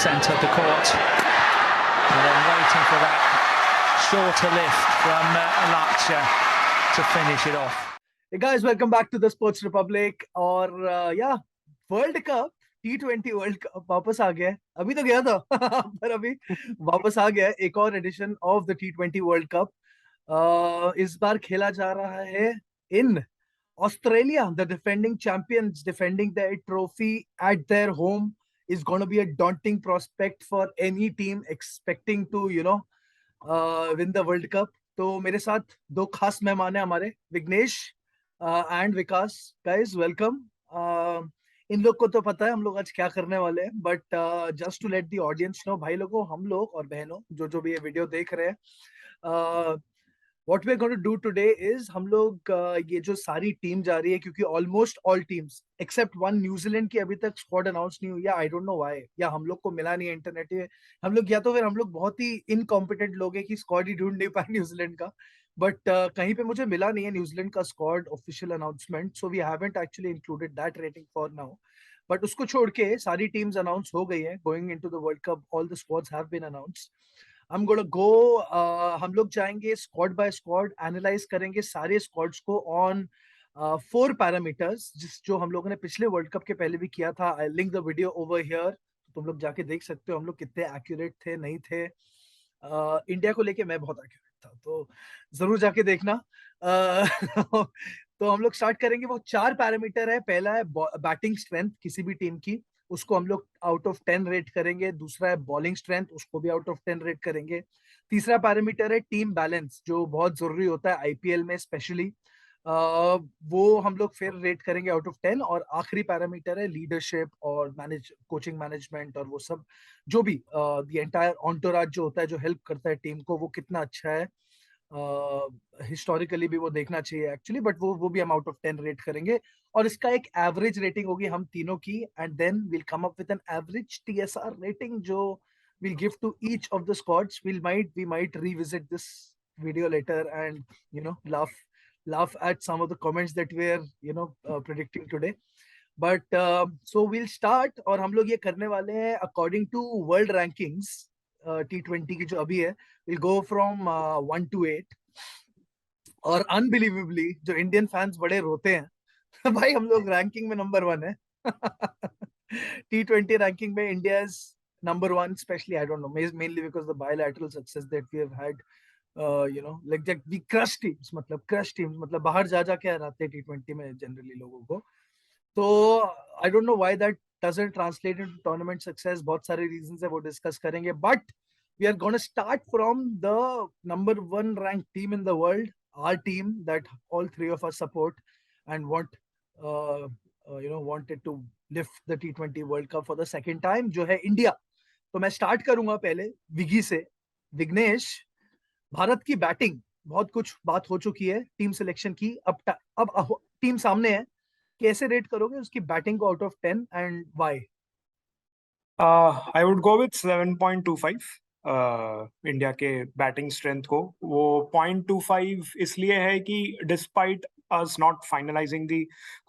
centre of the court, and then waiting for that shorter lift from Alaksha to finish it off. Hey guys, welcome back to the Sports Republic. और world cup T20 world cup वापस आ गया है. अभी तो गया था पर अभी वापस आ गया है. एक और edition of the T20 world cup इस बार खेला जा रहा है in Australia. The defending champions defending their trophy at their home is going to be a daunting prospect for any team expecting to win the World Cup. तो मेरे साथ दो खास मेहमान हैं हमारे, Vignesh and Vikas. Guys welcome. इन लोग को तो पता है हम लोग आज क्या करने वाले हैं, but just to let the audience know, भाई लोगों, हम लोग और बहनों जो भी ये वीडियो देख रहे हैं, what we're going to do today is हम लोग ये जो सारी टीम जा रही है, क्योंकि almost all teams except one New Zealand की अभी तक स्क्वाड अनाउंस नहीं हुई है. आई डोंट नो व्हाई, या हम लोग को मिला नहीं है इंटरनेट पे. हम लोग या तो फिर हम लोग बहुत ही इनकॉम्पिटेंट लोग हैं कि स्क्वाड ही ढूंढ नहीं पाए न्यूजीलैंड का. बट कहीं पे मुझे मिला नहीं है न्यूजीलैंड का squad official announcement, so we haven't actually included that rating for now. But उसको छोड़ के सारी टीम्स अनाउंस हो गई है. Going into the world cup all the squads have been announced. I'm gonna go, हम लोग जाएंगे स्क्वाड बाय स्क्वाड, एनालाइज करेंगे सारे स्क्वाड्स को ऑन 4 पैरामीटर्स, जो हम लोगों ने पिछले वर्ल्ड कप के पहले भी किया था. I link the video over here, तुम लोग जाके देख सकते हो हम लोग कितने एक्यूरेट थे, नहीं थे. इंडिया को लेके मैं बहुत एक्यूरेट था, तो जरूर जाके देखना. तो हम लोग स्टार्ट करेंगे. वो 4 पैरामीटर है. पहला है बैटिंग स्ट्रेंथ किसी भी टीम की, उसको हम लोग आउट ऑफ 10 रेट करेंगे. दूसरा है बॉलिंग स्ट्रेंथ, उसको भी आउट ऑफ 10 रेट करेंगे. तीसरा पैरामीटर है टीम बैलेंस, जो बहुत जरूरी होता है आईपीएल में स्पेशली. वो हम लोग फिर रेट करेंगे आउट ऑफ 10. और आखिरी पैरामीटर है लीडरशिप और कोचिंग मैनेजमेंट और वो सब, जो भी द एंटायर एंटोराज जो होता है, जो हेल्प करता है टीम को, वो कितना अच्छा है. हिस्टोरिकली भी वो देखना चाहिए एक्चुअली, बट वो भी हम आउट ऑफ 10 रेट करेंगे. और इसका एक एवरेज रेटिंग होगी हम तीनों की, and then will come up with an average TSR rating जो we'll give to each of the squads. We might revisit this video later and laugh at some of the comments that we're predicting today. But so we'll start, और हम लोग ये करने वाले हैं according to world rankings. T20 की जो अभी है, we'll go from 1 to 8. और अनबिलीवेबली जो इंडियन फैंस बड़े रोते हैं भाई, हम लोग रैंकिंग में नंबर 1 है. T20 रैंकिंग में India is number 1, specially I don't know, mainly because the bilateral success that we have had. Like that we crush teams, मतलब बाहर जा के हराते हैं T20 में जनरली लोगों को. तो आई don't know why that doesn't translate into tournament success. बहुत सारे रीजंस है, वो डिस्कस करेंगे. But we are going to start from the number 1 ranked team in the world, our team that all three of us support and wanted to lift the T20 World Cup for the second time, जो है India. तो मैं start करूंगा पहले विगी से. विघ्नेश, भारत की batting, बहुत कुछ बात हो चुकी है टीम सिलेक्शन की. अब टीम सामने है, कैसे रेट करोगे उसकी बैटिंग को out of 10 and why? I would go with 7.25. India के बैटिंग स्ट्रेंथ को. वो 0.25 इसलिए है कि despite us not finalizing the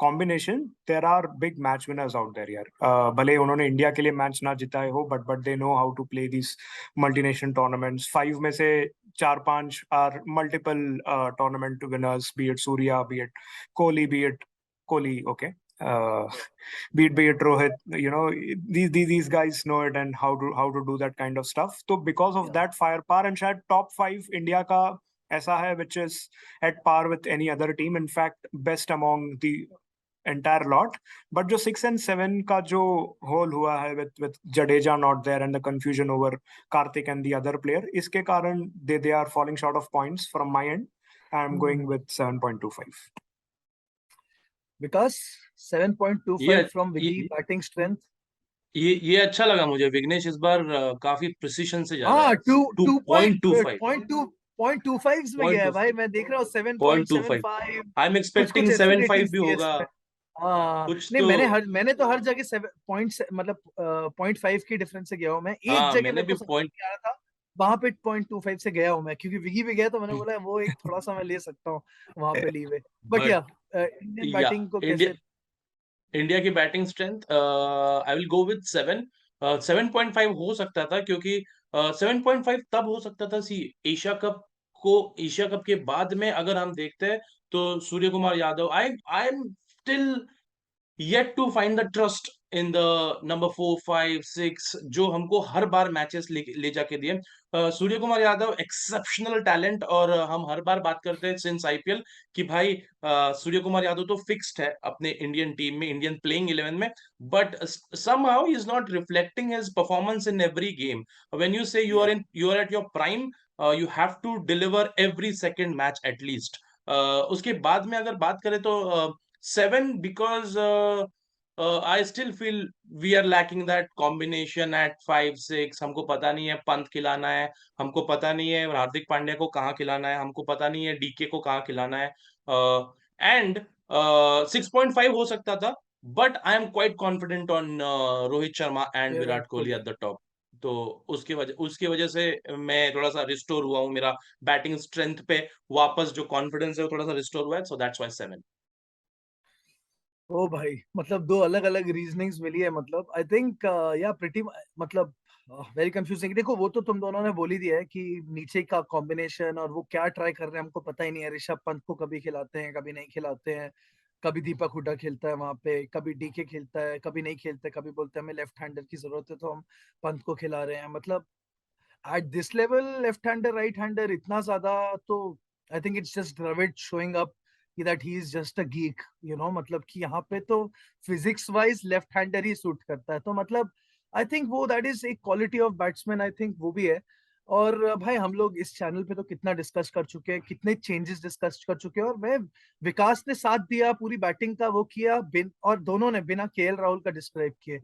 combination, there are big match winners out there यार. भले उन्होंने इंडिया के लिए मैच ना जिताए हो, but they know how to play these multinational tournaments. 5 में से 4-5 are multiple tournament winners, be it Surya, be it Kohli, okay. Be it Rohit, these guys know it and how to do that kind of stuff. So because of that firepower, and शायद top 5 India का ऐसा है which is at par with any other team, in fact best among the entire lot. But जो 6 and 7 का जो whole हुआ है with Jadeja not there and the confusion over Karthik and the other player, इसके कारण they are falling short of points from my end. I'm going with 7.25. Because 7.25 from Vigi batting strength. ये अच्छा लगा मुझे. विघ्नेश इस बार काफी प्रिसिशन से जा रहा है. 2.25 में गया है भाई. मैं देख रहा हूँ 7.75. आई एम एक्सपेक्टिंग 7.5 भी होगा. कुछ नहीं, मैंने तो हर जगह 0.5 की डिफरेंस से गया हूँ. मैं एक जगह मैंने भी पॉइंट किया था, वहां पे 0.25 से गया हूँ मैं, क्योंकि विगी पे गया तो मैंने बोला वो एक थोड़ा सा मैं ले सकता हूँ वहां पे लीवे. बट या इंडियन बैटिंग को कैसे? इंडिया की batting strength I will go with 7. 7.5 हो सकता था, क्योंकि 7.5 तब हो सकता था, एशिया कप के बाद में अगर हम देखते हैं तो Surya Kumar Yadav, I am still yet to find the trust in the number 4, 5, 6 जो हमको हर बार मैचेस ले जाके दिए। सूर्य कुमार यादव एक्सेप्शनल टैलेंट, और हम हर बार बात करते हैं सिंस आईपीएल कि भाई सूर्य कुमार यादव तो फिक्स्ड है अपने इंडियन टीम में, इंडियन प्लेइंग 11 में, but somehow he is not reflecting his performance in every game. When you say you are at your prime, you have to deliver every second match at least. उसके बाद में अगर बात करें तो 7, because I still feel we are lacking that combination at 5, 6. हमको पता नहीं है पंत खिलाना है, हमको पता नहीं है हार्दिक पांड्या को कहाँ खिलाना है, हमको पता नहीं है डीके को कहाँ खिलाना है। एंड 6.5 हो सकता था, but I am quite confident on Rohit Sharma and Virat Virat Kohli Kohli. At the top. तो उसकी वजह से मैं थोड़ा सा रिस्टोर हुआ हूँ, मेरा बैटिंग स्ट्रेंथ पे वापस जो कॉन्फिडेंस है वो थोड़ा सा रिस्टोर हुआ है, सो दैट्स व्हाई 7। ओ भाई, मतलब दो अलग अलग रीजनिंग्स मिली है, मतलब आई थिंक या प्रिटी, मतलब वेरी कंफ्यूजिंग। देखो वो तो तुम दोनों ने बोल ही दिया है कि नीचे का कॉम्बिनेशन और वो क्या ट्राई कर रहे हैं हमको पता ही नहीं है। ऋषभ पंत को कभी खिलाते हैं, कभी नहीं खिलाते हैं, कभी दीपक हुड्डा खेलता है वहां पे, कभी डीके खेलता है, कभी नहीं खेलते, कभी बोलते हैं हमें लेफ्ट हैंडर की जरूरत है तो हम पंत को खिला रहे हैं। मतलब at this level left hander right hander इतना ज्यादा, तो I think it's just Dravid showing up that he is just a geek, you know. मतलब कि यहाँ पे तो फिजिक्स वाइज लेफ्ट हैंडर ही सूट करता है, तो मतलब आई थिंक वो दैट इज एक quality of batsman, I think वो भी है। और भाई हम लोग इस चैनल पे तो कितना डिस्कस कर चुके हैं, कितने चेंजेस डिस्कस कर चुके हैं, और मैं विकास ने साथ दिया पूरी बैटिंग का, वो किया और दोनों ने बिना केएल राहुल का डिस्क्राइब किए,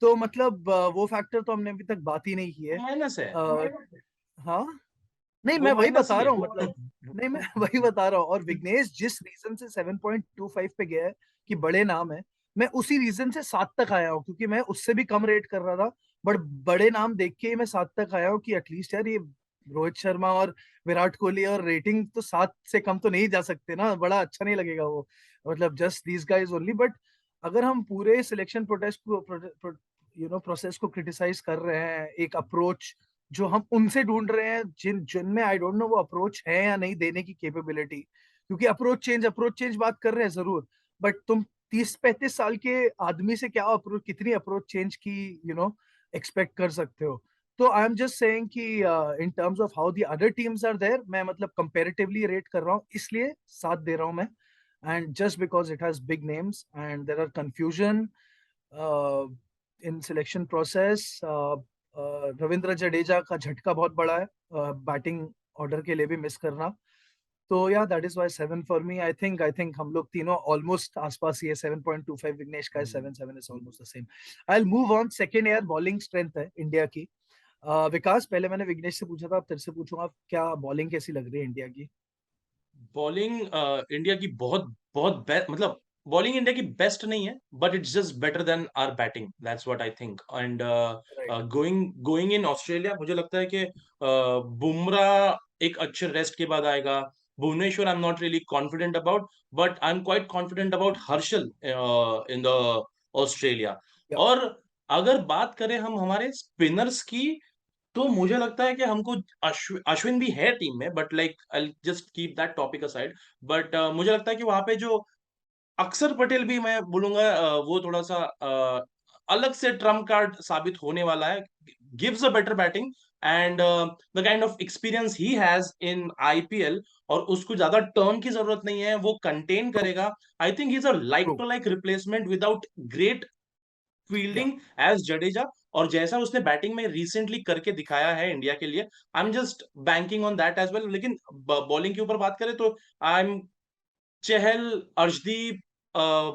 तो मतलब वो फैक्टर तो हमने अभी तक बात ही नहीं की है। माइनस है, हाँ, नहीं वो मैं वही माइनस बता ही है। रहा हूँ, मतलब नहीं मैं वही बता रहा हूँ। और विघ्नेश जिस रीजन से 7.25 पे गया है कि बड़े नाम है, मैं उसी रीजन से 7 तक आया हूँ, क्योंकि मैं उससे भी कम रेट कर रहा था, बट बड़े नाम देख के ही मैं 7 तक आया हूँ कि एटलीस्ट यार ये रोहित शर्मा और विराट कोहली, और रेटिंग तो 7 से कम तो नहीं जा सकते ना, बड़ा अच्छा नहीं लगेगा वो, मतलब just these guys only. But अगर हम पूरे सिलेक्शन प्रोटेस्ट को प्रोसेस को क्रिटिसाइज कर रहे हैं, एक अप्रोच जो हम उनसे ढूंढ रहे हैं जिनमें आई डोंट नो वो अप्रोच है या नहीं देने की कैपेबिलिटी, क्योंकि अप्रोच चेंज बात कर रहे हैं जरूर, बट तुम 30-35 साल के आदमी से क्या अप्रोच, कितनी अप्रोच चेंज की एक्सपेक्ट कर सकते हो। तो आई एम जस्ट सेइंग कि in terms of how the other teams are there, मैं मतलब कंपैरेटिवली रेट कर रहा हूँ, इसलिए साथ दे रहा हूँ मैं। And just because it has big names and there are confusion in selection process. Ravindra Jadeja का झटका बहुत बड़ा है बैटिंग ऑर्डर के लिए भी मिस करना, तो या that is why 7 for me. I think हम लोग तीनों ऑलमोस्ट आसपास ही है। 7.25 विघ्नेश का है, 7 is almost the same. I will move on. Second air bowling strength है इंडिया की। विकास, पहले मैंने विघ्नेश से पूछा था, अब तेरे से पूछूंगा, क्या बॉलिंग कैसी लग रही है इंडिया की? बॉलिंग इंडिया की बहुत बहुत मतलब बॉलिंग इंडिया की बेस्ट नहीं है, but it's just better than our batting, that's what I think. And right. Going going in Australia, मुझे लगता है कि बुमराह एक अच्छे रेस्ट के बाद आएगा। Bhuvneshwar I am not really confident about, but I am quite confident about Harshal in the Australia. या और अगर बात करें हम हमारे स्पिनर्स की, तो मुझे लगता है कि हमको अश्विन भी है टीम में, but like I just keep that topic aside. But मुझे लगता है कि वहां पे जो अक्षर पटेल भी मैं बोलूंगा, वो थोड़ा सा अलग से ट्रम्प कार्ड साबित होने वाला है। Gives a better batting, and the kind of experience he has in IPL, और उसको ज्यादा टर्न की जरूरत नहीं है, वो कंटेन ट्रू, करेगा। I think he is a like true, to like replacement without great या फील्डिंग एज जडेजा। और जैसा उसने बैटिंग में रिसेंटली करके दिखाया है इंडिया के लिए, I am just banking on that as well. लेकिन बॉलिंग के ऊपर बात करें तो I am Chahal, Arshdeep,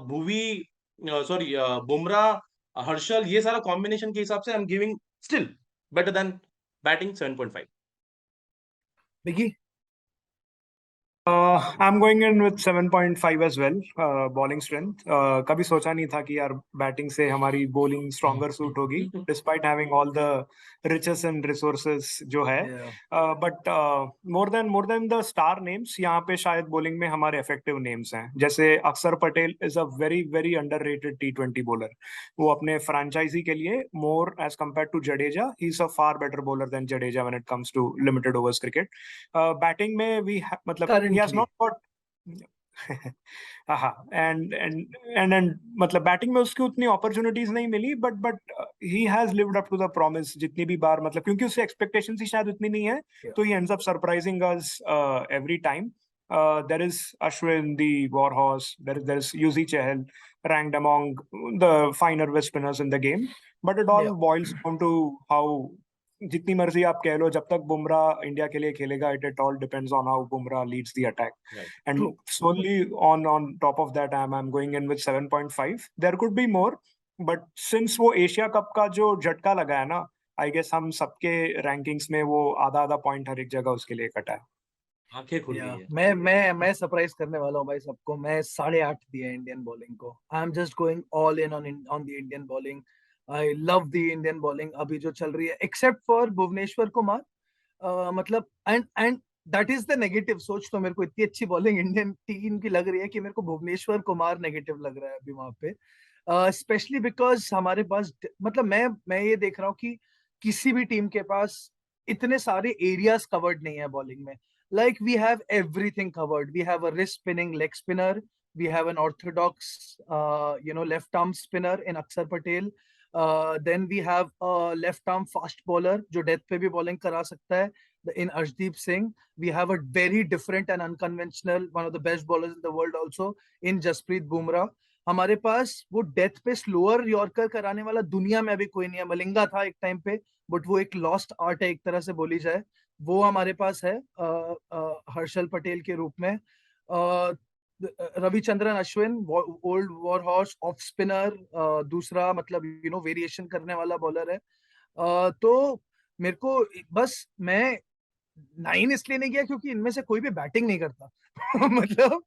Bhuvi, sorry Bumrah, Harshal, ये सारा कॉम्बिनेशन के हिसाब से I am giving still better than batting 7.5। बिगी। I'm going in with 7.5 as well. Bowling strength. कभी सोचा नहीं था कि यार बैटिंग से हमारी bowling stronger suit होगी, despite having all the riches and resources जो है. Yeah. But more than the star names, यहाँ पे शायद bowling में हमारे effective names हैं. जैसे अक्षर Patel is a very underrated T20 bowler. वो अपने franchise के लिए more as compared to Jadeja, he's a far better bowler than Jadeja when it comes to limited overs cricket. Batting में मतलब he has Currently. not got हाँ and मतलब batting में उसकी उतनी अपॉर्चुनिटीज नहीं मिली but he has lived up to the promise जितनी भी बार मतलब क्योंकि उससे एक्सपेक्टेशंस ही शायद उतनी नहीं है तो he ends up surprising us every time. There is Ashwin, the warhorse. There is Yuzi Chahal, ranked among the finer best spinners in the game. But it all boils down to how जितनी मर्जी आप कह लो जब तक Bumrah India के लिए खेलेगा it all depends on how Bumrah leads the attack. Right. And True. solely on top of that I'm going in with 7.5. There could be more, but since वो एशिया कप का जो झटका लगा है ना, I guess हम सबके रैंकिंग्स में वो आधा पॉइंट हर एक जगह उसके लिए कटा है. आंखें खुल गई Yeah. है. मैं सरप्राइज करने वाला हूँ भाई सबको. मैं 8.5 दिया इंडियन बॉलिंग को. आई am just going all in on the Indian bowling. I love the Indian bowling अभी जो चल रही है एक्सेप्ट फॉर भुवनेश्वर कुमार. मतलब and that is the negative. सोच तो मेरे को इतनी अच्छी बॉलिंग इंडियन टीम की लग रही है कि मेरे को भुवनेश्वर कुमार नेगेटिव लग रहा है अभी वहां पे. स्पेशली बिकॉज हमारे पास मतलब मैं ये देख रहा हूँ कि किसी भी टीम के पास इतने सारे एरियाज कवर्ड नहीं है बॉलिंग में. Like we have everything covered. We have a wrist spinning leg spinner. We have an orthodox, left arm spinner in Akshar Patel. Then we have a left arm fast bowler जो death पे भी bowling करा सकता है in Arshdeep Singh. We have a very different and unconventional, one of the best bowlers in the world also in Jasprit Bumrah. हमारे पास वो death पे slower yorker कराने वाला दुनिया में अभी कोई नहीं है. मलिंगा था एक टाइम पे बट वो एक लॉस्ट आर्ट है एक तरह से बोली जाए. वो हमारे पास है हर्षल पटेल के रूप में. Ravichandran Ashwin old war horse off spinner दूसरा मतलब वेरिएशन करने वाला बॉलर है. तो मेरे को बस मैं 9 इसलिए नहीं किया क्योंकि इनमें से कोई भी बैटिंग नहीं करता. मतलब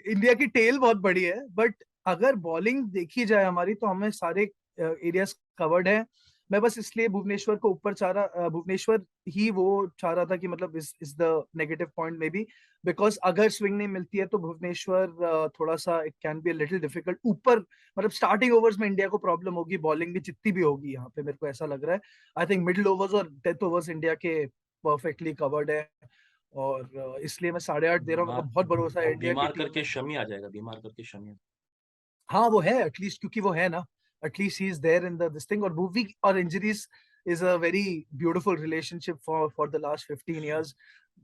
इंडिया की टेल बहुत बड़ी है बट अगर बॉलिंग देखी जाए हमारी तो हमें सारे एरियाज कवर्ड है. मैं बस इसलिए भुवनेश्वर को ऊपर चाह रहा भुवनेश्वर ही वो चाह रहा था कि मतलब is the negative point may be because अगर स्विंग नहीं मिलती है तो भुवनेश्वर थोड़ा सा it can be little difficult. ऊपर मतलब स्टार्टिंग ओवर्स में इंडिया को प्रॉब्लम होगी बॉलिंग भी जितनी भी होगी यहाँ पे मेरे को ऐसा लग रहा है. आई थिंक मिडिल ओवर्स और डेथ ओवर्स इंडिया के परफेक्टली कवर्ड है और इसलिए मैं 8.5 दे रहा हूँ. बहुत भरोसा है इंडिया की बीमार टीम करके में. शमी आ जाएगा. बीमार करके शमी. हाँ वो है एटलीस्ट क्योंकि वो है ना at least he is there in the this thing. और मूवी और injuries is a very beautiful relationship for the last 15 years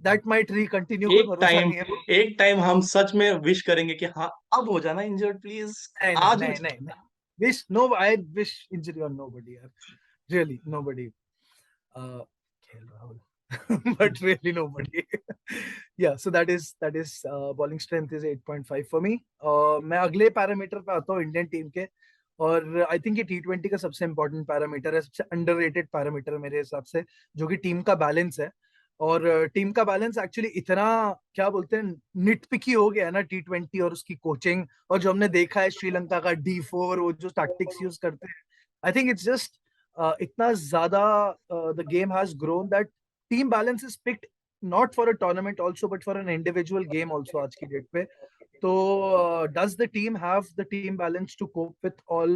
that might recontinue. कोई भरोसा नहीं है. एक टाइम हम सच में विश करेंगे कि हाँ अब हो जाना इंजर्ड प्लीज. आज नहीं wish no I wish injury on nobody yaar. Really nobody. खेल Rahul but really nobody. Yeah, so that is bowling strength is 8.5 for me. मैं अगले पैरामीटर पे आता हूँ इंडियन टीम के और आई थिंक ये T20 का सबसे इंपॉर्टेंट पैरामीटर है सबसे अंडररेटेड पैरामीटर मेरे हिसाब से जो कि टीम का बैलेंस है. और टीम का बैलेंस एक्चुअली इतना क्या बोलते हैं निटपिकी हो गया है ना T20 और उसकी कोचिंग और जो हमने देखा है श्रीलंका का D4 वो जो टैक्टिक्स यूज करते हैं. आई थिंक इट्स जस्ट इतना ज्यादा the game has grown that team balance is picked not for a tournament also but for an individual game also आज की डेट पे. तो does the team have the team balance to cope with all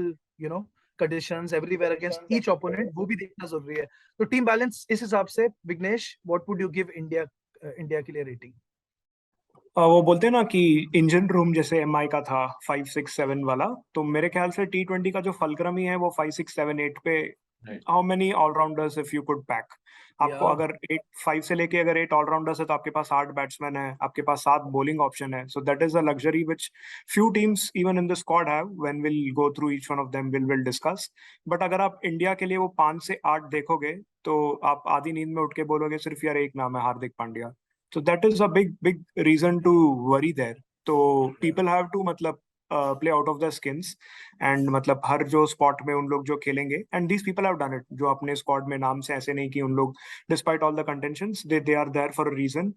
conditions everywhere against each opponent वो भी देखना जरूरी है. तो टीम बैलेंस इस हिसाब से Vignesh what would you give India के लिए रेटिंग? वो बोलते हैं ना कि इंजन रूम जैसे MI का था 5, 6, 7 वाला तो मेरे ख्याल से T20 का जो फलक्रम ही है वो 5, 6, 7, 8 पे how many allrounders if you could pack. आपको अगर 5 से लेके अगर 8 ऑलराउंडर्स है तो आपके पास 8 बैट्समैन है आपके पास 7 बॉलिंग ऑप्शन है. So that is a luxury which few teams even in the squad have. When will go through each one of them will discuss. But अगर आप इंडिया के लिए वो 5 से 8 देखोगे तो आप आधी नींद में उठ के बोलोगे सिर्फ यार एक नाम है Hardik Pandya. So that is a big reason to worry there. So people have to मतलब play out of the skins and मतलब हर जो स्पॉट में उन लोग जो खेलेंगे and these people have done it, जो अपने स्क्वाड में नाम से ऐसे नहीं कि उन लोग despite all the contentions they are there for a reason.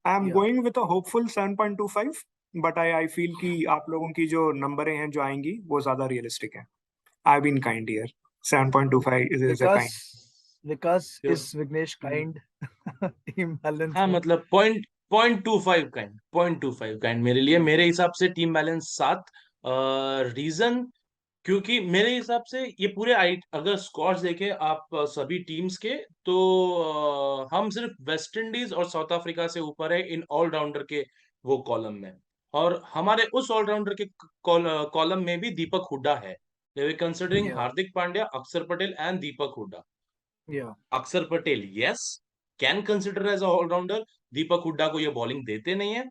I am Yeah. Going with a hopeful 7.25, but I feel कि आप लोगों की जो नंबरें हैं जो आएंगी वो ज्यादा रियलिस्टिक है। I been kind here, 7.25 is a Vikas, kind. Vikas Your- is Vignesh kind. Team balance हाँ में. मतलब पॉइंट टू फाइव काइंड मेरे लिए, मेरे हिसाब से टीम बैलेंस 7। रीजन क्योंकि मेरे हिसाब से ये पूरे अगर स्कोर्स देखें आप सभी टीम्स के, तो हम सिर्फ वेस्ट इंडीज और साउथ अफ्रीका से ऊपर है इन ऑलराउंडर के वो कॉलम में। और हमारे उस ऑलराउंडर के कॉलम में भी दीपक हुड्डा है। Considering Yeah. Hardik Pandya, Axar Patel and Deepak Hooda. Yeah. Axar Patel yes can consider as allrounder, Deepak Hooda को ये बॉलिंग देते नहीं है।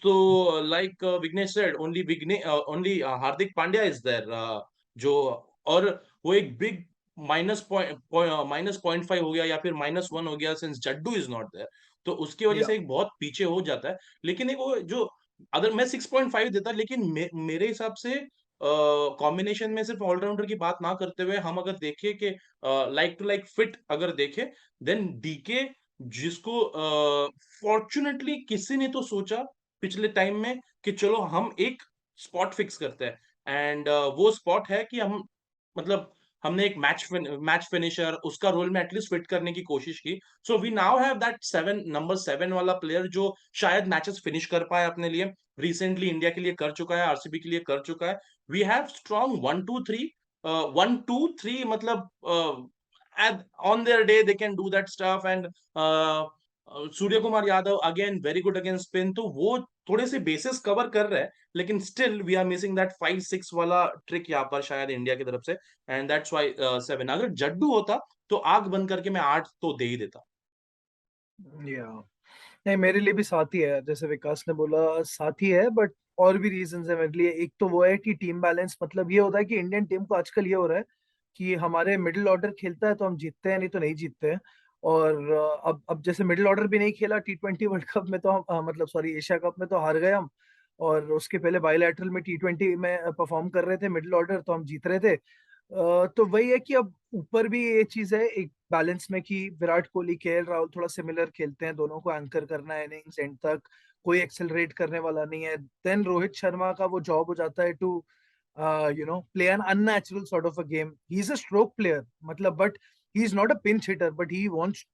तो like Vignesh said, only Hardik Pandya is there, जो और वो एक बिग -0.5 हो गया या फिर -1 हो गया since Jaddu is not there, तो उसकी वजह Yeah. से एक बहुत पीछे हो जाता है। लेकिन एक वो जो अगर मैं 6.5 देता, लेकिन मेरे हिसाब से कॉम्बिनेशन में सिर्फ ऑलराउंडर की बात ना करते हुए हम अगर देखें कि लाइक टू लाइक फिट अगर देखें, देन डीके, जिसको फॉर्चुनेटली किसी ने तो सोचा पिछले टाइम में कि चलो हम एक स्पॉट फिक्स करते हैं, एंड वो स्पॉट है कि हम मतलब हमने एक मैच फिनिशर उसका रोल में एटलीस्ट फिट करने की कोशिश की। So we now have that number 7 वाला प्लेयर जो शायद मैचेस फिनिश कर पाए अपने लिए, रिसेंटली इंडिया के लिए कर चुका है, आरसीबी के लिए कर चुका है। वी हैव स्ट्रॉन्ग 1-2-3 मतलब on their day they can do that stuff, and Surya Kumar Yadav again very good against spin, तो वो थोड़े से बेसिस कवर कर रहे हैं, लेकिन still we are missing that 5-6 वाला ट्रिक यहाँ पर शायद इंडिया की तरफ से, एंड दैट्स व्हाई 7। अगर जड्डू होता तो आंख बंद करके मैं 8 तो दे ही देता। Yeah. नहीं, मेरे लिए भी साथ ही है, जैसे विकास ने बोला साथ ही है, बट और भी रीजंस है मेरे लिए। एक तो वो है कि टीम बैलेंस, मतलब ये होता है कि इंडियन टीम को आजकल ये हो रहा है कि हमारे मिडिल ऑर्डर खेलता है तो हम जीतते हैं, नहीं तो नहीं जीतते हैं। और अब जैसे मिडिल ऑर्डर भी नहीं खेला T20 वर्ल्ड कप में, तो हम मतलब सॉरी एशिया कप में तो हार गए हम। और उसके पहले बायलैटरल में T20 में परफॉर्म कर रहे थे मिडिल ऑर्डर, तो हम जीत रहे थे। तो वही है कि अब ऊपर भी ये चीज है एक बैलेंस में कि विराट कोहली, केएल राहुल थोड़ा सिमिलर खेलते हैं, दोनों को एंकर करना है इनिंग्स एंड तक, कोई एक्सेलरेट करने वाला नहीं है। देन रोहित शर्मा का वो जॉब हो जाता है to play an unnatural sort of a game. He is a stroke player, मतलब, but he is not a pinch hitter, but he wants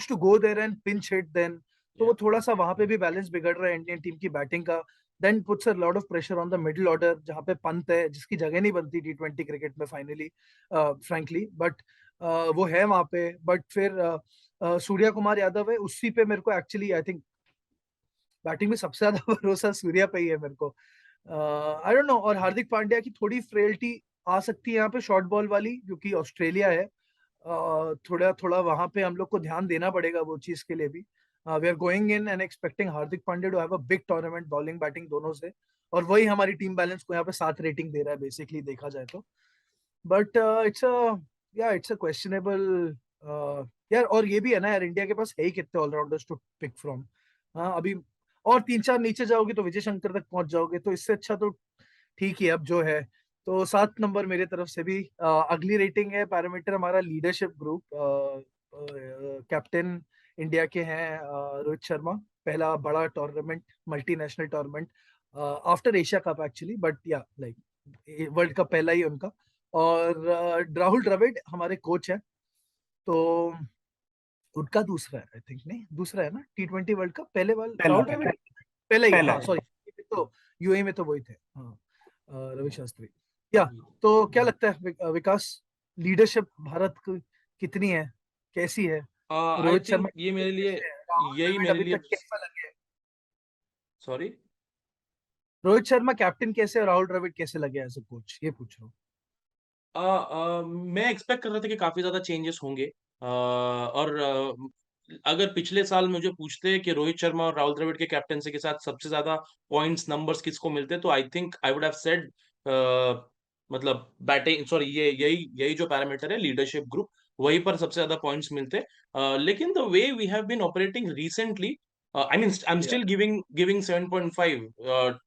to go there and pinch hit then. तो वो थोड़ा सा वहां पे भी बैलेंस बिगड़ रहा है इंडियन टीम की बैटिंग का। Then puts a lot of pressure on the middle order, जहां पे पंत है जिसकी जगह नहीं बनती T20 क्रिकेट में फाइनली, फ्रैंकली, बट वो है वहां पे। बट फिर सूर्या कुमार यादव है, उसी पे मेरे को एक्चुअली आई थिंक बैटिंग में सबसे ज्यादा भरोसा सूर्या पे ही है मेरे को। आई डोंट नो। और हार्दिक पांड्या की थोड़ी फ्रेल्टी आ सकती है यहाँ पे शॉर्ट बॉल वाली, क्योंकि ऑस्ट्रेलिया है। थोड़ा थोड़ा वहां पे हम लोग को ध्यान देना पड़ेगा वो चीज के लिए भी। We are going in and expecting Hardik Pandya to have a big tournament, bowling batting दोनों से। और वही हमारी टीम बैलेंस को यहाँ पे 7 रेटिंग दे रहा है बेसिकली, देखा जाए तो। बट इट्स अ क्वेश्चनेबल यार। और ये भी है ना यार, इंडिया के पास है ही कितने ऑलराउंडर्स टू पिक फ्रॉम। हाँ, अभी और 3-4 नीचे जाओगे तो विजय शंकर तक पहुंच जाओगे, तो इससे अच्छा तो ठीक ही है अब जो है। तो 7 नंबर मेरे तरफ से भी। अगली रेटिंग है पैरामीटर हमारा लीडरशिप ग्रुप। कैप्टन इंडिया के हैं रोहित शर्मा, पहला बड़ा tournament, multinational tournament after Asia cup actually, but या लाइक वर्ल्ड कप पहला ही उनका। और राहुल द्रविड़ हमारे कोच है, तो उनका दूसरा है आई थिंक, नहीं दूसरा है ना T20 वर्ल्ड कप, पहले वाला पहला राहुल द्रविड़ पहला ही है, पहला हाँ है। सॉरी। तो यूएई में तो वही थे, हाँ, रवि शास्त्री। या तो क्या लगता है विकास, लीडरशिप भारत की कितनी है, कैसी है? आई रोहित थिंक शर्मा ये मेरे लिए कैसे है? राहुल यही द्रविड़ मेरे अभी लिए तक कैसा लगे? सॉरी। रोहित शर्मा कैप्टन कैसे और राहुल द्रविड़ कैसे लगे एज अ कोच, ये पूछ रहा हूँ। मैं एक्सपेक्ट कर रहा था कि काफी ज्यादा चेंजेस होंगे, और अगर पिछले साल मुझे पूछते कि रोहित शर्मा और राहुल द्रविड़ के कैप्टनसी के साथ सबसे ज्यादा पॉइंट्स नंबर्स किसको मिलते, तो I think I would have said मतलब बैटिंग, सॉरी, ये यही यही जो पैरामीटर है लीडरशिप ग्रुप, वहीं पर सबसे ज्यादा पॉइंट्स मिलते। लेकिन the way we have been operating recently, I mean, I'm Yeah. still giving 7.5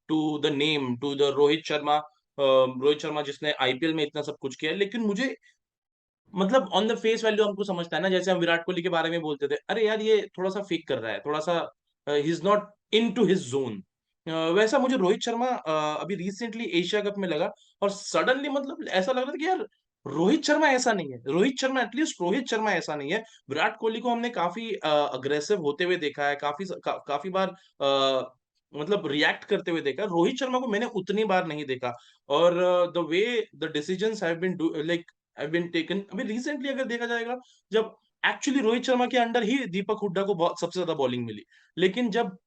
to the name, to the Rohit Sharma जिसने आईपीएल में इतना सब कुछ किया है। लेकिन मुझे मतलब ऑन द फेस वैल्यू हमको समझता है ना, जैसे हम विराट कोहली के बारे में बोलते थे, अरे यार ये थोड़ा सा फेक कर रहा है, थोड़ा सा he is not into his zone. वैसा मुझे रोहित शर्मा अभी रिसेंटली एशिया कप में लगा, और सडनली मतलब ऐसा लग रहा था कि यार रोहित शर्मा ऐसा नहीं है, रोहित शर्मा एटलीस्ट रोहित शर्मा ऐसा नहीं है। विराट कोहली को हमने काफी अग्रेसिव होते हुए देखा है, काफी बार मतलब रिएक्ट करते हुए देखा है। रोहित शर्मा को मैंने उतनी बार नहीं देखा। और the way the decisions have been like have been taken अभी रिसेंटली अगर देखा जाएगा, जब एक्चुअली रोहित शर्मा के अंडर ही दीपक हुड्डा को बहुत सबसे ज्यादा बॉलिंग मिली, लेकिन जब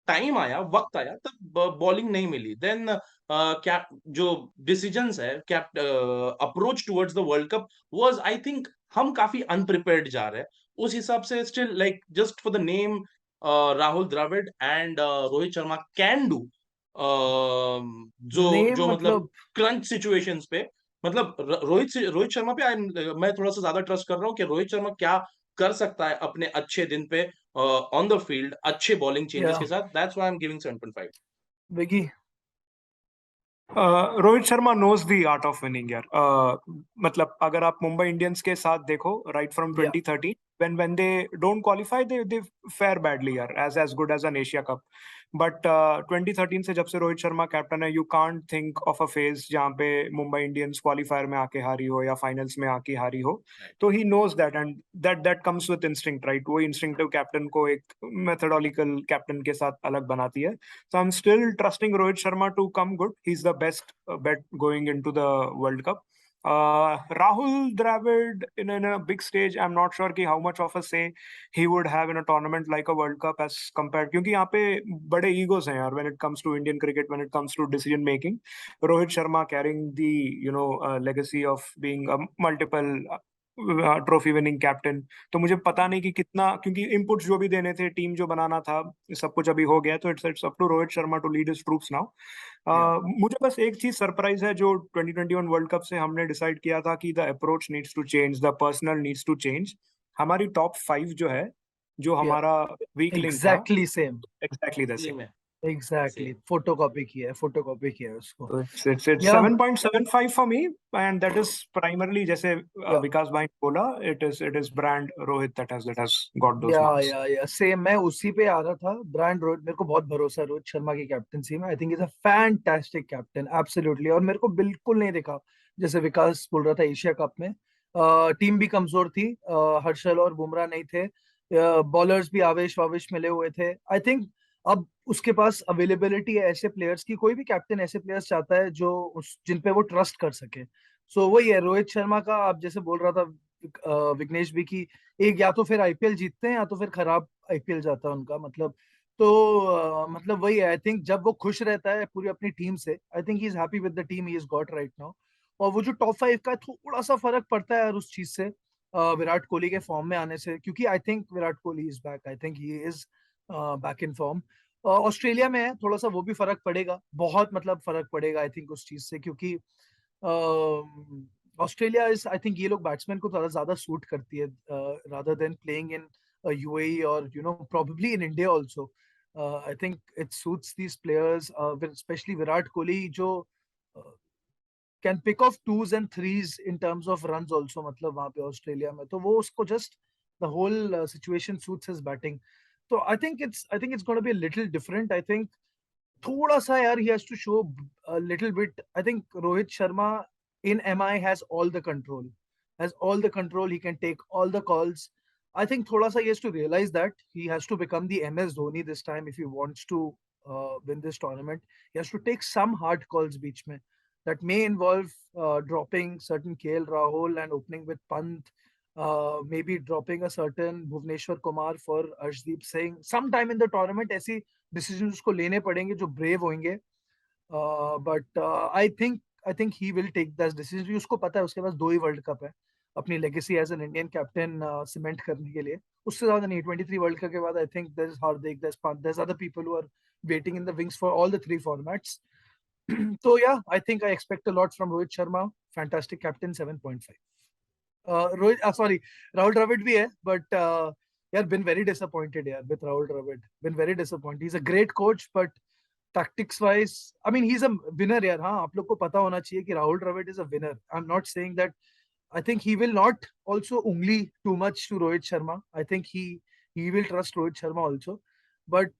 टाइम आया, वक्त आया, तब बॉलिंग नहीं मिली। देन क्या जो डिसीजंस है, क्या approach towards the world cup was, I think हम काफी अनप्रिपेयर्ड जा रहे हैं उस हिसाब से। Still like just for the name Rahul Dravid and Rohit Sharma can do जो नेम जो मतलब मतलब क्रंच सिचुएशंस पे, मतलब रोहित शर्मा पे मैं थोड़ा सा ज्यादा ट्रस्ट कर रहा हूँ कि रोहित शर्मा क्या कर सकता है अपने अच्छे दिन पे ऑन द फील्ड, अच्छे बॉलिंग चेंजेस या के साथ। That's why I am giving 7.5। Viggy Rohit Sharma knows the art of winning यार। मतलब अगर आप मुंबई इंडियंस के साथ देखो, राइट फ्रॉम या 2013 when they don't qualify, they fare badly यार, as good as an Asia Cup. But 2013 से जब से रोहित शर्मा कैप्टन है, you can't think of a phase जहाँ पे मुंबई इंडियंस क्वालिफायर में आके हारी हो या फाइनल्स में आके हारी हो। तो he knows that, and that comes with instinct, right? वो instinctive कैप्टन को एक methodological कैप्टन के साथ अलग बनाती है। So I'm still trusting Rohit Sharma to come good. He's the best bet going into the World Cup. Rahul Dravid in a big stage, I'm not sure कि how much of a say he would have in a tournament like a World Cup as compared, क्योंकि यहाँ पे बड़े egos हैं यार when it comes to Indian cricket, when it comes to decision making. Rohit Sharma carrying the legacy of being a multiple trophy winning captain. तो मुझे पता नहीं कि कितना, क्योंकि इनपुट्स जो भी देने थे, टीम जो बनाना था, सब कुछ अभी हो गया, तो it's up to Rohit Sharma to lead his troops now. मुझे बस एक चीज सरप्राइज है, जो 2021 वर्ल्ड कप से हमने डिसाइड किया था कि the approach needs to change, the personal needs to change. हमारी टॉप 5 जो है, जो या हमारा वीक लिंक था, exactly same exactly the same same. है, एग्जैक्टली सेम। फोटोकॉपी किया है उसको। So it's या 7.75 for me, and that is primarily, जैसे या विकास भाई ने बोला, it is brand Rohit that has got those marks. या सेम मैं उसी पे आ रहा था। ब्रांड रोहित, मेरे को बहुत भरोसा है रोहित शर्मा की कैप्टनसी में। I think is a fantastic captain, absolutely. और मेरे को बिल्कुल नहीं देखा, जैसे विकास बोल रहा था, एशिया कप में टीम भी कमजोर थी, हर्षल और बुमराह नहीं थे, बॉलर्स भी आवेश वावेश मिले हुए थे। आई थिंक अब उसके पास अवेलेबिलिटी है ऐसे प्लेयर्स की, कोई भी कैप्टन ऐसे प्लेयर्स चाहता है जो जिन पे वो ट्रस्ट कर सके। सो वही है रोहित शर्मा का। आप जैसे बोल रहा था विघ्नेश भी, की एक या तो फिर आईपीएल जीतते हैं या तो फिर खराब आईपीएल जाता है उनका, मतलब। तो मतलब वही है। आई थिंक जब वो खुश रहता है पूरी अपनी टीम से, आई think he is happy with the team he is got right now. और वो जो टॉप 5 का थोड़ा सा फर्क पड़ता है यार उस चीज से, विराट कोहली के फॉर्म में आने से, क्योंकि I think Virat Kohli is back, I think he is back in form. Australia में है थोड़ा सा, वो भी फर्क पड़ेगा, बहुत मतलब फर्क पड़ेगा आई थिंक उस चीज से, क्योंकि ऑस्ट्रेलिया इज, आई थिंक ये लोग बैट्समैन को थोड़ा ज्यादा सूट करती है rather than playing in UAE और probably in India also. I think it suits these players, especially Virat Kohli, जो can pick off 2s and 3s in terms of runs also, मतलब वहाँ पे ऑस्ट्रेलिया में, तो वो उसको just the whole situation suits his batting. So I think it's going to be a little different. I think थोड़ा सा यार he has to show a little bit. I think Rohit Sharma in MI has all the control, he can take all the calls. I think thoda sa he has to realize that he has to become the MS Dhoni this time if he wants to win this tournament. He has to take some hard calls beech mein that may involve dropping certain KL Rahul and opening with Pant, maybe dropping a certain Bhuvneshwar Kumar for Arshdeep Singh sometime in the tournament. ऐसी decisions उसको लेने पड़ेंगे जो brave होंगे, but I think he will take that decision. उसको पता है उसके पास 2 ही वर्ल्ड कप है अपनी legacy as an Indian captain cement करने के लिए, उससे ज्यादा नहीं। 23 वर्ल्ड कप के बाद I think there is Hardik, there is Pant, there is other people who are waiting in the wings for all the 3 formats. तो yeah I think I expect a lot from Rohit Sharma, fantastic captain 7.5। Rohit sorry Rahul Dravid भी है, but Yeah, been very disappointed with Rahul Dravid. Been very disappointed. He's a great coach, but tactics wise, I mean, he's a winner. यार हाँ, आप लोग को पता होना चाहिए कि Rahul Dravid is a winner. I'm not saying that. I think he will not also ungli too much to Rohit Sharma. I think he will trust Rohit Sharma also. But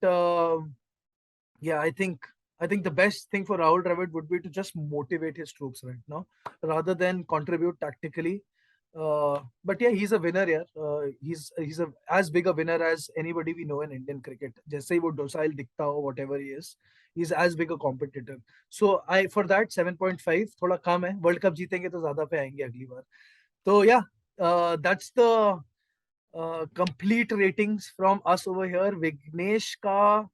yeah, I think the best thing for Rahul Dravid would be to just motivate his troops right now, rather than contribute tactically. But yeah, he's a winner. Yeah, he's as big a winner as anybody we know in Indian cricket. जैसे ही वो docile दिखता हो, whatever he is, he's as big a competitor. So I for that 7.5 थोड़ा कम है. World Cup जीतेंगे तो ज़्यादा पे आएंगे अगली बार. So yeah, that's the complete ratings from us over here. Vignesh का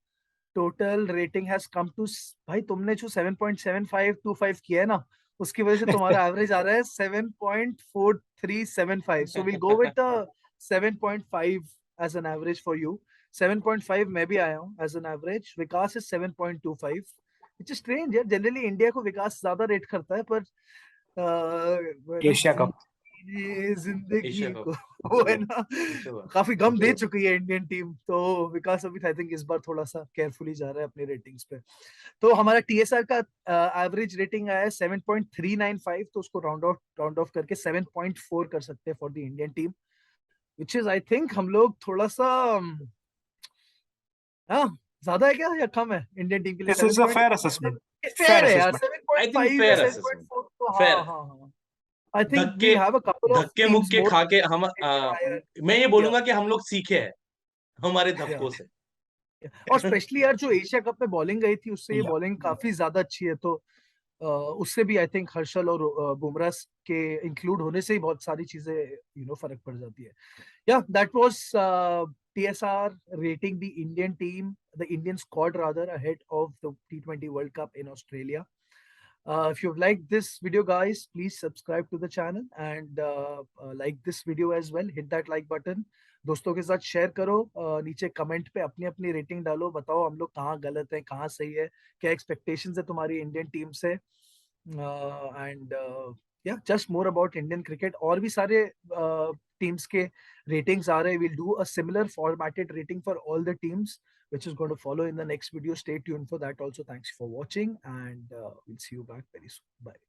total rating has come to भाई तुमने जो 7.7525 किया है ना, उसकी वजह से तुम्हारा एवरेज आ रहा है 7.4375. So we'll go with the 7.5 as an average for you. 7.5 मैं भी आया हूँ as an average. Vikas is 7.25. Which is strange यार. Generally इंडिया को विकास ज्यादा रेट करता है, पर एशिया कप जिंदगी एशिया को कप वो है ना, एशिया कप काफी गम दे चुकी है इंडियन टीम. तो विकास अभी आई थिंक इस बार थोड़ा सा केयरफुली जा रहा है अपनी रेटिंग्स पे. तो हमारा टीएसआर का एवरेज रेटिंग आया है 7.395. तो उसको राउंड ऑफ करके 7.4 कर सकते हैं for the Indian team, which is I think हम लोग थोड़ा सा हाँ ज्यादा है क्या या कम है इंडियन टीम के लिए? This is a fair assessment fair है यार. आई थिंक 7.5 या फेयर 7.4 तो फेयर हाँ हाँ हाँ. I think धक्के we'll have a couple of धक्के teams मुक्के more खा के हम higher. मैं ये Yeah, बोलूंगा कि हम लोग सीखे हैं हमारे yeah. धक्कों से. और स्पेशली यार जो एशिया कप में बॉलिंग गई थी, उससे ये या बॉलिंग काफी ज्यादा अच्छी है. तो उससे भी आई थिंक हर्षल और बुमराह के इंक्लूड होने से ही बहुत सारी चीजें फर्क पड़ जाती है. Yeah, that was TSR rating the Indian team, the Indian squad rather, ahead of the T20 World Cup in Australia. If you've liked this video, guys, please subscribe to the channel and like this video as well. Hit that like button. दोस्तों के साथ share करो. नीचे comment पे अपनी अपनी rating डालो. बताओ हम लोग कहाँ गलत हैं, कहाँ सही है, क्या एक्सपेक्टेशंस है तुम्हारी इंडियन टीम से. एंड या just more about Indian cricket. और भी सारे टीम्स के ratings are. We'll do a similar formatted rating for all the teams, which is going to follow in the next video. Stay tuned for that also. Thanks for watching, and we'll see you back very soon. Bye.